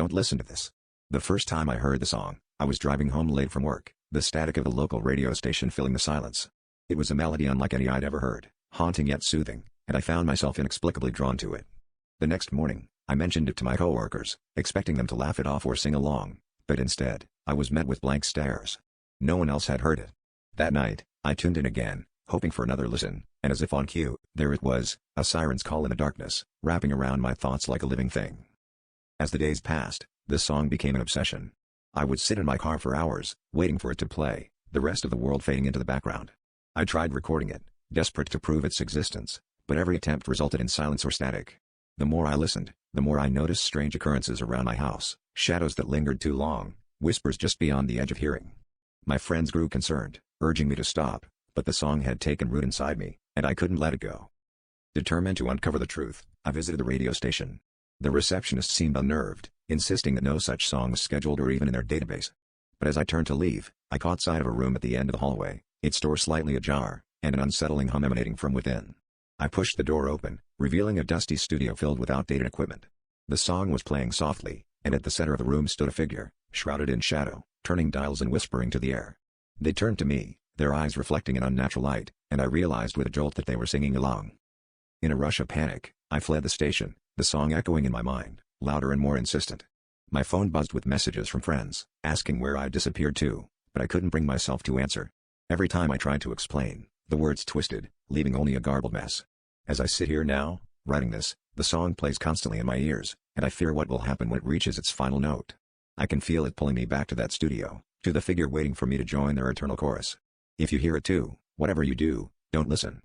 Don't listen to this. The first time I heard the song, I was driving home late from work, the static of a local radio station filling the silence. It was a melody unlike any I'd ever heard, haunting yet soothing, and I found myself inexplicably drawn to it. The next morning, I mentioned it to my coworkers, expecting them to laugh it off or sing along, but instead, I was met with blank stares. No one else had heard it. That night, I tuned in again, hoping for another listen, and as if on cue, there it was, a siren's call in the darkness, wrapping around my thoughts like a living thing. As the days passed, the song became an obsession. I would sit in my car for hours, waiting for it to play, the rest of the world fading into the background. I tried recording it, desperate to prove its existence, but every attempt resulted in silence or static. The more I listened, the more I noticed strange occurrences around my house, shadows that lingered too long, whispers just beyond the edge of hearing. My friends grew concerned, urging me to stop, but the song had taken root inside me, and I couldn't let it go. Determined to uncover the truth, I visited the radio station. The receptionist seemed unnerved, insisting that no such song was scheduled or even in their database. But as I turned to leave, I caught sight of a room at the end of the hallway, its door slightly ajar, and an unsettling hum emanating from within. I pushed the door open, revealing a dusty studio filled with outdated equipment. The song was playing softly, and at the center of the room stood a figure, shrouded in shadow, turning dials and whispering to the air. They turned to me, their eyes reflecting an unnatural light, and I realized with a jolt that they were singing along. In a rush of panic, I fled the station, the song echoing in my mind, louder and more insistent. My phone buzzed with messages from friends, asking where I'd disappeared to, but I couldn't bring myself to answer. Every time I tried to explain, the words twisted, leaving only a garbled mess. As I sit here now, writing this, the song plays constantly in my ears, and I fear what will happen when it reaches its final note. I can feel it pulling me back to that studio, to the figure waiting for me to join their eternal chorus. If you hear it too, whatever you do, don't listen.